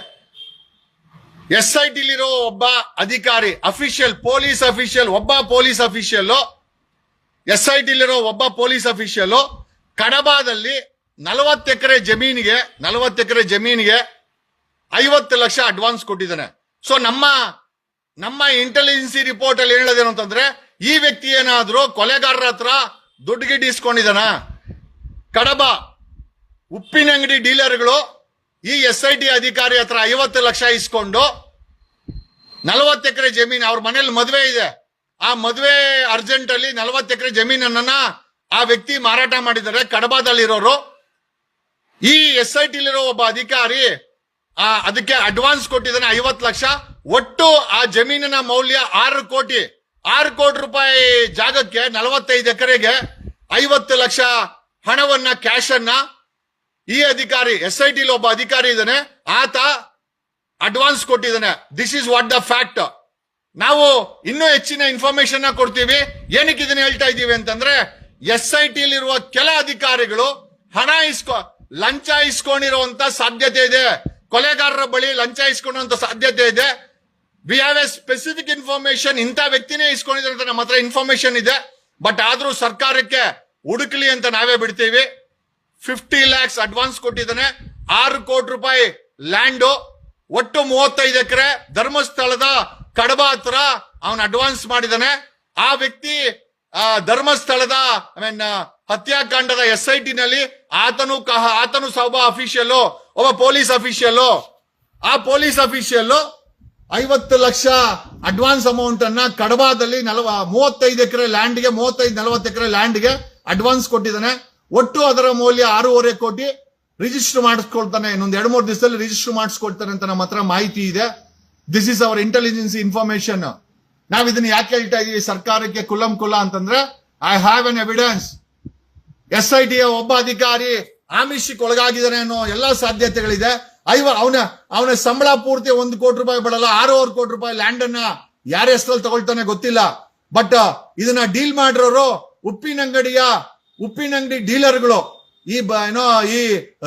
SIT ಲಿರೋ ಒಬ್ಬ ಅಧಿಕಾರಿ, ಪೊಲೀಸ್ ಅಫಿಷಿಯಲ್, ಒಬ್ಬ ಪೊಲೀಸ್ ಅಫಿಷಿಯಲ್, SIT ಲಿರೋ ಒಬ್ಬ ಪೊಲೀಸ್ ಅಫಿಷಿಯಲ್ ಕಡಬಾದಲ್ಲಿ 40 ಎಕರೆ ಜಮೀನಿಗೆ 50 ಲಕ್ಷ ಅಡ್ವಾನ್ಸ್ ಕೊಟ್ಟಿದ್ದಾನೆ. ಸೊ ನಮ್ಮ ಇಂಟೆಲಿಜೆನ್ಸಿ ರಿಪೋರ್ಟ್ ಅಲ್ಲಿ ಹೇಳೋದೇನು ಅಂತಂದ್ರೆ, ಈ ವ್ಯಕ್ತಿ ಏನಾದ್ರೂ ಕೊಲೆಗಾರರ ಹತ್ರ ದುಡ್ಡು ಗಿಡ್ಡು ಇಸ್ಕೊಂಡಿದಾನ. ಕಡಬ ಉಪ್ಪಿನಂಗಡಿ ಡೀಲರ್ಗಳು ಈ SIT ಅಧಿಕಾರಿ ಹತ್ರ 50 ಲಕ್ಷ ಇಸ್ಕೊಂಡು 40 ಎಕರೆ ಜಮೀನು, ಅವ್ರ ಮನೇಲಿ ಮದುವೆ ಇದೆ, ಆ ಮದುವೆ ಅರ್ಜೆಂಟ್ ಅಲ್ಲಿ 40 ಎಕರೆ ಜಮೀನನ್ನ ಆ ವ್ಯಕ್ತಿ ಮಾರಾಟ ಮಾಡಿದ್ದಾರೆ. ಕಡಬದಲ್ಲಿರೋರು ಈ SIT ಲಿರೋ ಒಬ್ಬ ಅಧಿಕಾರಿ ಅದಕ್ಕೆ ಅಡ್ವಾನ್ಸ್ ಕೊಟ್ಟಿದ್ದಾನೆ 50 ಲಕ್ಷ. ಒಟ್ಟು ಆ ಜಮೀನಿನ ಮೌಲ್ಯ 6 ಕೋಟಿ ರೂಪಾಯಿ ಜಾಗಕ್ಕೆ 45 ಎಕರೆಗೆ 50 ಲಕ್ಷ ಹಣವನ್ನ, ಕ್ಯಾಶ್ ಅನ್ನ ಈ ಅಧಿಕಾರಿ, SIT ಒಬ್ಬ ಅಧಿಕಾರಿ ಇದ್ದಾನೆ, ಆತ ಅಡ್ವಾನ್ಸ್ ಕೊಟ್ಟಿದ್ದಾನೆ. This is what the fact. ನಾವು ಇನ್ನೂ ಹೆಚ್ಚಿನ ಇನ್ಫಾರ್ಮೇಶನ್ ಕೊಡ್ತೀವಿ. ಏನಕ್ಕೆ ಇದನ್ನ ಹೇಳ್ತಾ ಇದ್ದೀವಿ ಅಂತಂದ್ರೆ, SIT ಲಿರುವ ಕೆಲ ಅಧಿಕಾರಿಗಳು ಲಂಚ ಇಸ್ಕೊಂಡಿರುವಂತ ಸಾಧ್ಯತೆ ಇದೆ. ಕೊಲೆಗಾರರ ಬಳಿ ಲಂಚ ಇಸ್ಕೊಳ್ಳುವಂತ ಸಾಧ್ಯತೆ ಇದೆ. We have A specific information. ಇಂಥ ವ್ಯಕ್ತಿನೇ ಇಸ್ಕೊಂಡಿದ್ದಾರೆ ಅಂತ ನಮ್ಮ ಹತ್ರ ಇನ್ಫಾರ್ಮೇಶನ್ ಇದೆ. ಬಟ್ ಆದ್ರೂ ಸರ್ಕಾರಕ್ಕೆ ಹುಡುಕ್ಲಿ ಅಂತ ನಾವೇ ಬಿಡ್ತೀವಿ. 50 lakhs ಅಡ್ವಾನ್ಸ್ ಕೊಟ್ಟಿದ್ದಾನೆ. 6 ಕೋಟಿ ರೂಪಾಯಿ ಲ್ಯಾಂಡ್, ಒಟ್ಟು 35 ಎಕರೆ ಧರ್ಮಸ್ಥಳದ ಕಡಬ ಹತ್ರ ಅವನು ಅಡ್ವಾನ್ಸ್ ಮಾಡಿದ್ದಾನೆ. ಆ ವ್ಯಕ್ತಿ ಧರ್ಮಸ್ಥಳದ ಹತ್ಯಾಕಾಂಡದ SIT ನಲ್ಲಿ ಆತನು ಸಹ ಒಬ್ಬ ಅಫಿಷಿಯಲ್, ಒಬ್ಬ ಪೊಲೀಸ್ ಅಫಿಷಿಯಲ್. ಆ police official 50 lakh advance amount ಅನ್ನ ಕಡಬಾದಲ್ಲಿ 35 ಎಕರೆ ಲ್ಯಾಂಡ್ಗೆ 35-40 ಎಕರೆ ಲ್ಯಾಂಡ್ಗೆ ಅಡ್ವಾನ್ಸ್ ಕೊಟ್ಟಿದ್ದಾನೆ. ಒಟ್ಟು ಅದರ ಮೌಲ್ಯ 6.5 ಕೋಟಿ. ರಿಜಿಸ್ಟರ್ ಮಾಡಿಸ್ಕೊಳ್ತಾನೆ, ಇನ್ನೊಂದು 2-3 ದಿವಸದಲ್ಲಿ ರಿಜಿಸ್ಟರ್ ಮಾಡಿಸ್ಕೊಳ್ತಾನೆ ಅಂತ ನಮ್ಮ ಹತ್ರ ಮಾಹಿತಿ ಇದೆ. This is our intelligence information. ನಾವ್ ಇದನ್ನ ಯಾಕೆ ಹೇಳ್ತಾ ಇದೀವಿ ಸರ್ಕಾರಕ್ಕೆ ಕುಲ್ಲ ಅಂತಂದ್ರೆ, I have an evidence. SIT ಒಬ್ಬ ಅಧಿಕಾರಿ ಆಮಿಷಕ್ಕೆ ಒಳಗಾಗಿದ್ದಾನೆ ಅನ್ನೋ ಎಲ್ಲಾ ಸಾಧ್ಯತೆಗಳಿದೆ. ಅವನ ಸಂಬಳ ಪೂರ್ತಿ 1 ಕೋಟಿ ರೂಪಾಯಿ ಬಡಲ್ಲ, 6.5 ಕೋಟಿ ರೂಪಾಯಿ ಲ್ಯಾಂಡ್ ಅನ್ನ ಯಾರ ಹೆಸರಲ್ಲಿ ತಗೊಳ್ತಾನೆ ಗೊತ್ತಿಲ್ಲ. ಬಟ್ ಇದನ್ನ ಡೀಲ್ ಮಾಡಿರೋರು ಉಪ್ಪಿನಂಗಡಿ ಡೀಲರ್ಗಳು, ಈ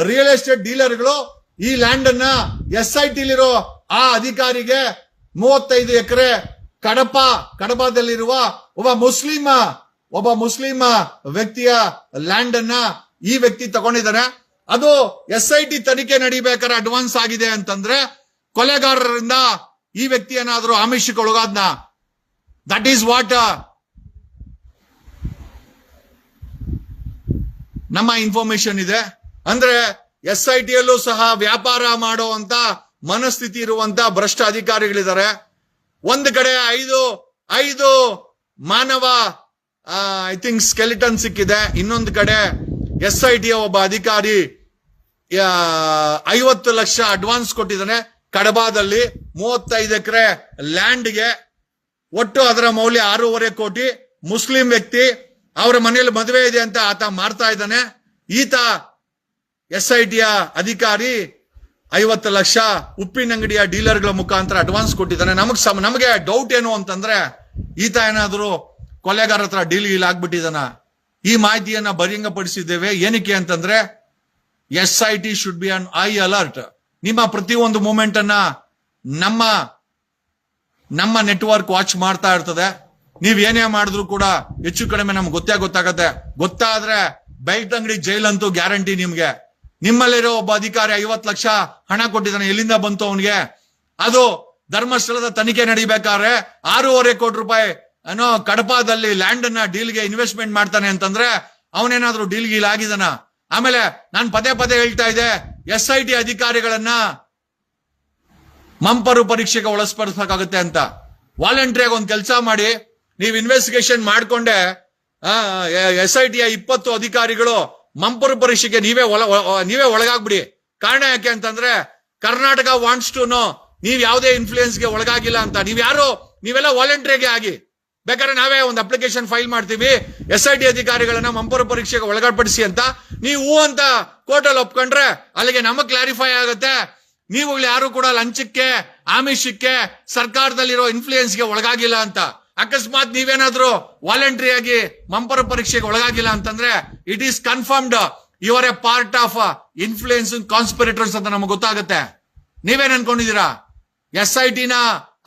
ರಿಯಲ್ ಎಸ್ಟೇಟ್ ಡೀಲರ್ಗಳು ಈ ಲ್ಯಾಂಡ್ ಅನ್ನ SIT ಲಿರೋ ಆ ಅಧಿಕಾರಿಗೆ 35 ಎಕರೆ ಕಡಬದಲ್ಲಿರುವ ಒಬ್ಬ ಮುಸ್ಲಿಂ ವ್ಯಕ್ತಿಯ ಲ್ಯಾಂಡ್ ಅನ್ನ ಈ ವ್ಯಕ್ತಿ ತಗೊಂಡಿದ್ದಾನೆ. ಅದು SIT ತನಿಖೆ ನಡಿಬೇಕಾದ್ರೆ ಅಡ್ವಾನ್ಸ್ ಆಗಿದೆ ಅಂತಂದ್ರೆ ಕೊಲೆಗಾರರಿಂದ ಈ ವ್ಯಕ್ತಿ ಏನಾದ್ರೂ ಆಮಿಷಕ್ಕೆ ಒಳಗಾದ್ನ? ದಟ್ ಈಸ್ ವಾಟ್ ನಮ್ಮ ಇನ್ಫಾರ್ಮೇಶನ್ ಇದೆ. ಅಂದ್ರೆ SIT ಯಲ್ಲೂ ಸಹ ವ್ಯಾಪಾರ ಮಾಡುವಂತ ಮನಸ್ಥಿತಿ ಇರುವಂತ ಭ್ರಷ್ಟ ಅಧಿಕಾರಿಗಳಿದ್ದಾರೆ. ಒಂದು ಕಡೆ ಐದು ಮಾನವ ಐ ಥಿಂಕ್ ಸ್ಕೆಲಿಟನ್ ಸಿಕ್ಕಿದೆ. ಇನ್ನೊಂದು ಕಡೆ SIT ಒಬ್ಬ ಅಧಿಕಾರಿ 50 ಲಕ್ಷ ಅಡ್ವಾನ್ಸ್ ಕೊಟ್ಟಿದ್ದಾನೆ ಕಡಬಾದಲ್ಲಿ 35 ಎಕರೆ ಲ್ಯಾಂಡ್ಗೆ. ಒಟ್ಟು ಅದರ ಮೌಲ್ಯ 6.5 ಕೋಟಿ. ಮುಸ್ಲಿಂ ವ್ಯಕ್ತಿ, ಅವರ ಮನೆಯಲ್ಲಿ ಮದುವೆ ಇದೆ ಅಂತ ಆತ ಮಾರ್ತಾ ಇದ್ದಾನೆ. ಈತ SIT ಅಧಿಕಾರಿ 50 ಲಕ್ಷ ಉಪ್ಪಿನಂಗಡಿಯ ಡೀಲರ್ಗಳ ಮುಖಾಂತರ ಅಡ್ವಾನ್ಸ್ ಕೊಟ್ಟಿದ್ದಾನೆ. ನಮಗೆ ಡೌಟ್ ಏನು ಅಂತಂದ್ರೆ ಈತ ಏನಾದ್ರು ಕೊಲೆಗಾರ ಹತ್ರ ಡೀಲ್ ಆಗ್ಬಿಟ್ಟಿದ್ದಾನ? ಈ ಮಾಹಿತಿಯನ್ನ ಬಹಿರಂಗಪಡಿಸಿದ್ದೇವೆ. ಏನಕ್ಕೆ ಅಂತಂದ್ರೆ SIT should be on I alert. ನಿಮ್ಮ ಪ್ರತಿಯೊಂದು ಮೂಮೆಂಟ್ ಅನ್ನ ನಮ್ಮ ನೆಟ್ವರ್ಕ್ ವಾಚ್ ಮಾಡ್ತಾ ಇರ್ತದೆ. ನೀವ್ ಏನೇ ಮಾಡಿದ್ರು ಕೂಡ ಹೆಚ್ಚು ಕಡಿಮೆ ನಮ್ಗೆ ಗೊತ್ತಾಗತ್ತೆ. ಗೊತ್ತಾದ್ರೆ ಬೆಳ್ತಂಗಡಿ ಜೈಲ್ ಅಂತೂ ಗ್ಯಾರಂಟಿ ನಿಮ್ಗೆ. ನಿಮ್ಮಲ್ಲಿರೋ ಒಬ್ಬ ಅಧಿಕಾರಿ 50 ಲಕ್ಷ ಹಣ ಕೊಟ್ಟಿದ್ದಾನೆ, ಎಲ್ಲಿಂದ ಬಂತು ಅವನಿಗೆ? ಅದು ಧರ್ಮಸ್ಥಳದ ತನಿಖೆ ನಡಿಬೇಕಾದ್ರೆ 6.5 ಕೋಟಿ ರೂಪಾಯಿ ಅನ್ನೋ ಕಡಪದಲ್ಲಿ ಲ್ಯಾಂಡ್ ಅನ್ನ ಡೀಲ್ಗೆ ಇನ್ವೆಸ್ಟ್ಮೆಂಟ್ ಮಾಡ್ತಾನೆ ಅಂತಂದ್ರೆ ಅವನೇನಾದ್ರೂ ಡೀಲ್ ಆಗಿದಾನ? ಆಮೇಲೆ ನಾನು ಪದೇ ಹೇಳ್ತಾ ಇದ್ದೆ, SIT ಅಧಿಕಾರಿಗಳನ್ನ ಮಂಪರು ಪರೀಕ್ಷೆಗೆ ಒಳಸ್ಪಡಿಸಬೇಕಾಗುತ್ತೆ ಅಂತ. ವಾಲಂಟ್ರಿಯಾಗಿ ಒಂದು ಕೆಲಸ ಮಾಡಿ, ನೀವು ಇನ್ವೆಸ್ಟಿಗೇಷನ್ ಮಾಡ್ಕೊಂಡೆ SIT 20 ಅಧಿಕಾರಿಗಳು ಮಂಪರು ಪರೀಕ್ಷೆಗೆ ನೀವೇ ಒಳಗಾಗ್ಬಿಡಿ. ಕಾರಣ ಯಾಕೆ ಅಂತಂದ್ರೆ ಕರ್ನಾಟಕ ವಾಂಟ್ಸ್ ಟು ನೋ ನೀವ್ ಯಾವುದೇ ಇನ್ಫ್ಲೂಯೆನ್ಸ್ಗೆ ಒಳಗಾಗಿಲ್ಲ ಅಂತ. ನೀವೆಲ್ಲ ವಾಲಂಟ್ರಿಯಾಗಿ ಆಗಿ, ಬೇಕಾದ್ರೆ ನಾವೇ ಒಂದು ಅಪ್ಲಿಕೇಶನ್ ಫೈಲ್ ಮಾಡ್ತೀವಿ SIT ಅಧಿಕಾರಿಗಳನ್ನ ಮಂಪರು ಪರೀಕ್ಷೆಗೆ ಒಳಗಾಡ್ಪಡಿಸಿ ಅಂತ. ನೀವು ಅಂತ ಕೋರ್ಟಲ್ಲಿ ಒಪ್ಕೊಂಡ್ರೆ ಅಲ್ಲಿಗೆ ನಮಗ್ ಕ್ಲಾರಿಫೈ ಆಗುತ್ತೆ ನೀವುಗಳು ಯಾರು ಕೂಡ ಲಂಚಕ್ಕೆ, ಆಮಿಷಕ್ಕೆ, ಸರ್ಕಾರದಲ್ಲಿರೋ ಇನ್ಫ್ಲೂಯೆನ್ಸ್ಗೆ ಒಳಗಾಗಿಲ್ಲ ಅಂತ. ಅಕಸ್ಮಾತ್ ನೀವೇನಾದ್ರೂ ವಾಲಂಟ್ರಿ ಆಗಿ ಮಂಪರ ಪರೀಕ್ಷೆಗೆ ಒಳಗಾಗಿಲ್ಲ ಅಂತಂದ್ರೆ it is confirmed you are a part of influence conspirators ಅಂತ ನಮಗೆ ಗೊತ್ತಾಗುತ್ತೆ. ನೀವೇನ್ ಅನ್ಕೊಂಡಿದೀರಾ SIT ನ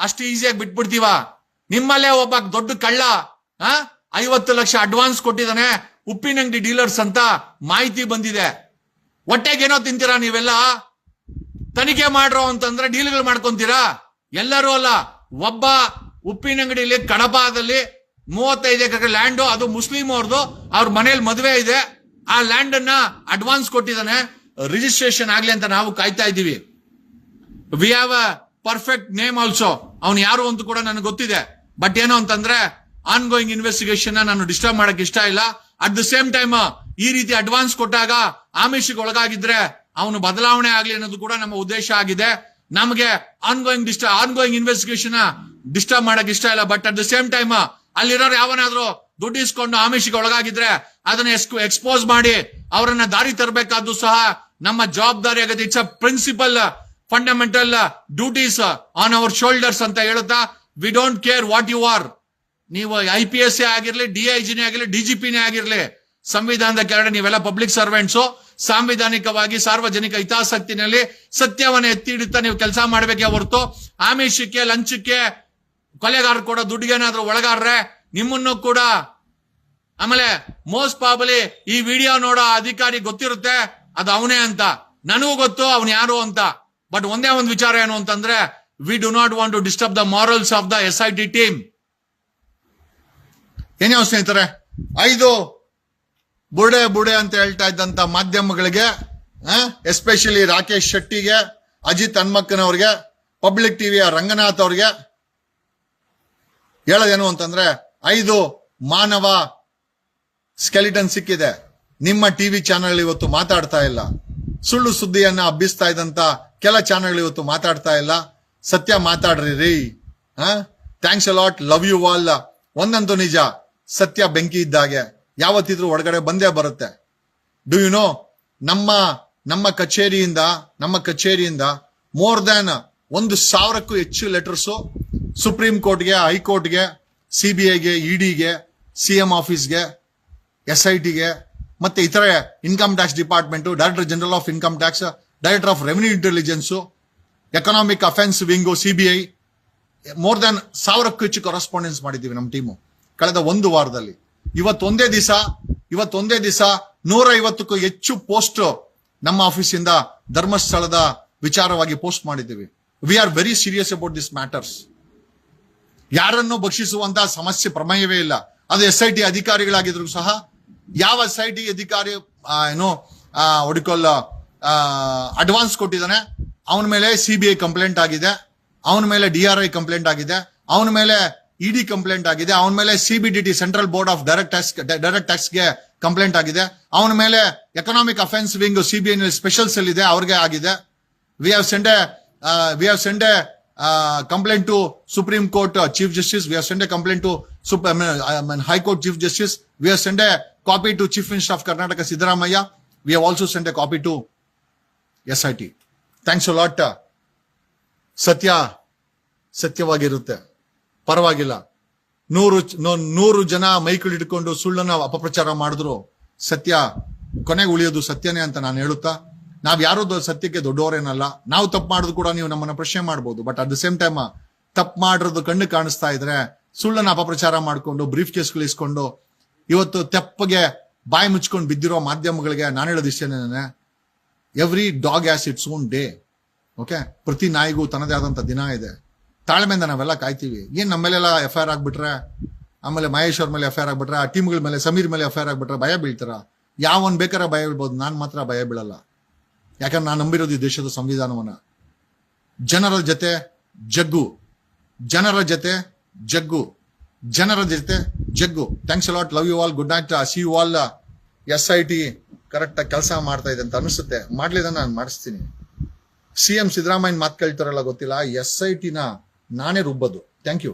ಅಷ್ಟು ಈಸಿಯಾಗಿ ಬಿಟ್ಬಿಡ್ತೀವ? ನಿಮ್ಮಲ್ಲೇ ಒಬ್ಬ ದೊಡ್ಡ ಕಳ್ಳ 50 ಲಕ್ಷ ಅಡ್ವಾನ್ಸ್ ಕೊಟ್ಟಿದ್ದಾನೆ ಉಪ್ಪಿನಂಗಡಿ ಡೀಲರ್ಸ್ ಅಂತ ಮಾಹಿತಿ ಬಂದಿದೆ. ಹೊಟ್ಟೆಗೇನೋ ತಿಂತೀರಾ ನೀವೆಲ್ಲ? ತನಿಖೆ ಮಾಡ್ರೋ ಅಂತಂದ್ರೆ ಡೀಲ್ಗಳು ಮಾಡ್ಕೊಂತೀರಾ? ಎಲ್ಲರೂ ಅಲ್ಲ, ಒಬ್ಬ ಉಪ್ಪಿನಂಗಡಿಯಲ್ಲಿ ಕಡಬದಲ್ಲಿ 35 ಎಕರೆ ಲ್ಯಾಂಡ್, ಅದು ಮುಸ್ಲಿಂ ಅವ್ರದ್ದು, ಅವ್ರ ಮನೇಲಿ ಮದುವೆ ಇದೆ, ಆ ಲ್ಯಾಂಡ್ ಅನ್ನ ಅಡ್ವಾನ್ಸ್ ಕೊಟ್ಟಿದ್ದಾನೆ. ರಿಜಿಸ್ಟ್ರೇಷನ್ ಆಗ್ಲಿ ಅಂತ ನಾವು ಕಾಯ್ತಾ ಇದ್ದೀವಿ. We have a perfect name also. ಅವ್ನು ಯಾರು ಅಂತ ಕೂಡ ನನಗೆ ಗೊತ್ತಿದೆ. ಬಟ್ ಏನು ಅಂತಂದ್ರೆ ಆನ್ ಗೋಯಿಂಗ್ ಇನ್ವೆಸ್ಟಿಗೇಷನ್ ನಾನು ಡಿಸ್ಟರ್ಬ್ ಮಾಡಕ್ ಇಷ್ಟ ಇಲ್ಲ. ಅಟ್ ದ ಸೇಮ್ ಟೈಮ್ ಈ ರೀತಿ ಅಡ್ವಾನ್ಸ್ ಕೊಟ್ಟಾಗ ಆಮಿಷಕ್ಕೆ ಒಳಗಾಗಿದ್ರೆ ಅವನು ಬದಲಾವಣೆ ಆಗ್ಲಿ ಅನ್ನೋದು ಕೂಡ ನಮ್ಮ ಉದ್ದೇಶ ಆಗಿದೆ. ನಮಗೆ ಆನ್ ಗೋಯಿಂಗ್ ಇನ್ವೆಸ್ಟಿಗೇಷನ್ ಡಿಸ್ಟರ್ಬ್ ಮಾಡಕ್ ಇಷ್ಟ ಇಲ್ಲ. But at the same time ಅಲ್ಲಿರೋರು ಯಾವನಾದ್ರೂ ದುಡ್ಡು ಇಸ್ಕೊಂಡು ಆಮಿಷಕ್ಕೆ ಒಳಗಾಗಿದ್ರೆ ಅದನ್ನ ಎಕ್ಸ್ಪೋಸ್ ಮಾಡಿ ಅವರನ್ನ ದಾರಿ ತರಬೇಕಾದ್ದು ಸಹ ನಮ್ಮ ಜವಾಬ್ದಾರಿ ಆಗುತ್ತೆ. It's a principal fundamental duties on our shoulders ಅಂತ ಹೇಳುತ್ತಾ, we don't care what you are. ನೀವು IPS ಆಗಿರ್ಲಿ, DIGನೇ ಆಗಿರ್ಲಿ, DGPನೇ ಆಗಿರ್ಲಿ, ಸಂವಿಧಾನದ ಕೆಳಗಡೆ ನೀವೆಲ್ಲ ಪಬ್ಲಿಕ್ ಸರ್ವೆಂಟ್ಸು. ಸಾಂವಿಧಾನಿಕವಾಗಿ ಸಾರ್ವಜನಿಕ ಹಿತಾಸಕ್ತಿನಲ್ಲಿ ಸತ್ಯವನ್ನ ಎತ್ತಿ ಹಿಡಿತಾ ನೀವು ಕೆಲಸ ಮಾಡ್ಬೇಕೇ ಹೊರತು ಆಮಿಷಕ್ಕೆ, ಲಂಚಕ್ಕೆ, ಕೊಲೆಗಾರ ಕೂಡ ದುಡ್ಡಿಗೇನಾದ್ರೂ ಒಳಗಾರ್ರೆ ನಿಮ್ಮನ್ನು ಕೂಡ. ಆಮೇಲೆ ಮೋಸ್ಟ್ ಪ್ರಾಬಲಿ ಈ ವಿಡಿಯೋ ನೋಡೋ ಅಧಿಕಾರಿ ಗೊತ್ತಿರುತ್ತೆ ಅದು ಅವನೇ ಅಂತ. ನನಗೂ ಗೊತ್ತು ಅವನು ಯಾರು ಅಂತ. ಬಟ್ ಒಂದೇ ಒಂದು ವಿಚಾರ ಏನು ಅಂತಂದ್ರೆ, we do not want to disturb the morals of the SIT team. ಏನೇ ಸ್ನೇಹಿತರೆ, 5 ಬುಡೆ ಅಂತ ಹೇಳ್ತಾ ಇದ್ದಂತ ಮಾಧ್ಯಮಗಳಿಗೆ, ಎಸ್ಪೆಷಲಿ ರಾಕೇಶ್ ಶೆಟ್ಟಿಗೆ, ಅಜಿತ್ ಹನ್ಮಕ್ಕನವ್ರಿಗೆ, ಪಬ್ಲಿಕ್ ಟಿವಿಯ ರಂಗನಾಥ್ ಅವ್ರಿಗೆ ಹೇಳೋದೇನು ಅಂತಂದ್ರೆ, 5 ಮಾನವ ಸ್ಕೆಲಿಟನ್ ಸಿಕ್ಕಿದೆ. ನಿಮ್ಮ ಟಿವಿ ಚಾನೆಲ್ ಇವತ್ತು ಮಾತಾಡ್ತಾ ಇಲ್ಲ. ಸುಳ್ಳು ಸುದ್ದಿಯನ್ನ ಹಬ್ಬಿಸ್ತಾ ಇದ್ದಂತ ಕೆಲ ಚಾನೆಲ್ ಇವತ್ತು ಮಾತಾಡ್ತಾ ಇಲ್ಲ. ಸತ್ಯ ಮಾತಾಡ್ರಿ ರೀ. Thanks a lot, love you all. ಒಂದಂತೂ ನಿಜ, ಸತ್ಯ ಬೆಂಕಿ ಇದ್ದಾಗೆ ಯಾವತ್ತಿದ್ರೂ ಒಳಗಡೆ ಬಂದೇ ಬರುತ್ತೆ. ಡು ಯು ನೋ, ನಮ್ಮ ಕಚೇರಿಯಿಂದ ಮೋರ್ ದ್ಯಾನ್ 1,000ಕ್ಕೂ ಹೆಚ್ಚು ಲೆಟರ್ಸು ಸುಪ್ರೀಂ ಕೋರ್ಟ್ಗೆ, ಹೈಕೋರ್ಟ್ಗೆ, CBIಗೆ, EDಗೆ, CM ಆಫೀಸ್ಗೆ, SITಗೆ, ಮತ್ತೆ ಇತರೆ income tax department, director general of income tax, director of revenue intelligence, economic offence wing CBI, more than 1000ಕ್ಕೂ ಹೆಚ್ಚು ಕರೆಸ್ಪಾಂಡೆನ್ಸ್ ಮಾಡಿದ್ದೀವಿ ನಮ್ಮ ಟೀಮು ಕಳೆದ ಒಂದು ವಾರದಲ್ಲಿ. ಇವತ್ತೊಂದೇ ದಿವಸ 150ಕ್ಕೂ ಹೆಚ್ಚು ಪೋಸ್ಟ್ ನಮ್ಮ ಆಫೀಸಿಂದ ಧರ್ಮಸ್ಥಳದ ವಿಚಾರವಾಗಿ ಪೋಸ್ಟ್ ಮಾಡಿದ್ದೀವಿ. We are very serious about this matters. ಯಾರನ್ನು ಭಕ್ಷಿಸುವಂತಹ ಸಮಸ್ಯೆ ಪ್ರಮೇಯವೇ ಇಲ್ಲ. ಅದು SIT ಅಧಿಕಾರಿಗಳಾಗಿದ್ರು ಸಹ ಯಾವ SIT ಅಧಿಕಾರಿ ಅಡ್ವಾನ್ಸ್ ಕೊಟ್ಟಿದ್ದಾನೆ ಅವನ ಮೇಲೆ CBI ಕಂಪ್ಲೇಂಟ್ ಆಗಿದೆ, ಅವನ ಮೇಲೆ DRI ಕಂಪ್ಲೇಂಟ್ ಆಗಿದೆ, ಅವನ ಮೇಲೆ ED ಕಂಪ್ಲೇಂಟ್ ಆಗಿದೆ, ಅವನ ಮೇಲೆ CBDT central board of direct ಟ್ಯಾಕ್ಸ್ಗೆ ಕಂಪ್ಲೇಂಟ್ ಆಗಿದೆ, ಅವನ ಮೇಲೆ economic offence wing CBI special cell ಇದೆ ಅವ್ರಿಗೆ ಆಗಿದೆ. We have send a complaint to Supreme Court Chief Justice. We have sent a complaint to High Court Chief Justice. We have sent a copy to Chief Minister of Karnataka Siddaramaiah. We have also sent a copy to SIT. Thanks a lot. ಸತ್ಯವಾಗಿರುತ್ತೆ, ಪರವಾಗಿಲ್ಲ. 100 ಜನ Michael ಇಟ್ಕೊಂಡು ಸುಳ್ಳನ್ನ ಅಪಪ್ರಚಾರ ಮಾಡಿದ್ರು ಸತ್ಯ ಕೊನೆಗೆ ಉಳಿಯೋದು ಸತ್ಯನೇ ಅಂತ ನಾನು ಹೇಳುತ್ತಾ, ನಾವ್ ಯಾರು ಸತ್ಯಕ್ಕೆ ದೊಡ್ಡವರೇನಲ್ಲ. ನಾವು ತಪ್ಪು ಮಾಡಿದ್ರು ಕೂಡ ನೀವು ನಮ್ಮನ್ನ ಪ್ರಶ್ನೆ ಮಾಡ್ಬೋದು. But at the same time ತಪ್ಪು ಮಾಡಿರೋದು ಕಣ್ಣು ಕಾಣಿಸ್ತಾ ಇದ್ರೆ ಸುಳ್ಳನ್ನ ಅಪಪ್ರಚಾರ ಮಾಡ್ಕೊಂಡು ಬ್ರೀಫ್ ಕೇಸ್ಗಳು ಇಸ್ಕೊಂಡು ಇವತ್ತು ತೆಪ್ಪಗೆ ಬಾಯಿ ಮುಚ್ಕೊಂಡು ಬಿದ್ದಿರೋ ಮಾಧ್ಯಮಗಳಿಗೆ ನಾನು ಹೇಳೋದು ಇಷ್ಟೇನೆ, every dog has its own day. Okay, ಪ್ರತಿ ನಾಯಿಗೂ ತನ್ನದೇ ಆದಂತ ದಿನ ಇದೆ. ತಾಳ್ಮೆಯಿಂದ ನಾವೆಲ್ಲ ಕಾಯ್ತೀವಿ. ಏನ್ ನಮ್ಮ ಮೇಲೆಲ್ಲ FIR ಆಗ್ಬಿಟ್ರೆ, ಆಮೇಲೆ ಮಹೇಶ್ ಅವ್ರ ಮೇಲೆ FIR ಆಗ್ಬಿಟ್ರೆ, ಆ ಟೀಮ್ಗಳ ಮೇಲೆ ಸಮೀರ್ ಮೇಲೆ FIR ಆಗ್ಬಿಟ್ರೆ ಭಯ ಬೀಳ್ತಾರ? ಯಾವನ್ ಬೇಕಾರ ಭಯ ಬೀಳ್ಬೋದು, ನಾನ್ ಮಾತ್ರ ಭಯ ಬೀಳಲ್ಲ. ಯಾಕಂದ್ರೆ ನಾನು ನಂಬಿರೋದು ಈ ದೇಶದ ಸಂವಿಧಾನವನ್ನ. ಜನರ ಜೊತೆ ಜಗ್ಗು, ಜನರ ಜೊತೆ ಜಗ್ಗು, ಜನರ ಜೊತೆ Jaggu. Thanks a lot, love you all, good night, see you all. SIT correct ಆಗಿ ಕೆಲಸ ಮಾಡ್ತಾ ಇದೆ ಅಂತ ಅನಿಸುತ್ತೆ. ಮಾಡ್ಲಿಲ್ಲ ನಾನು ಮಾಡಿಸ್ತೀನಿ. CM ಸಿದ್ದರಾಮಯ್ಯ ಮಾತು ಕೇಳ್ತಾರಲ್ಲ ಗೊತ್ತಿಲ್ಲ, SIT ನಾನೇ ರುಬ್ಬೋದು. Thank you.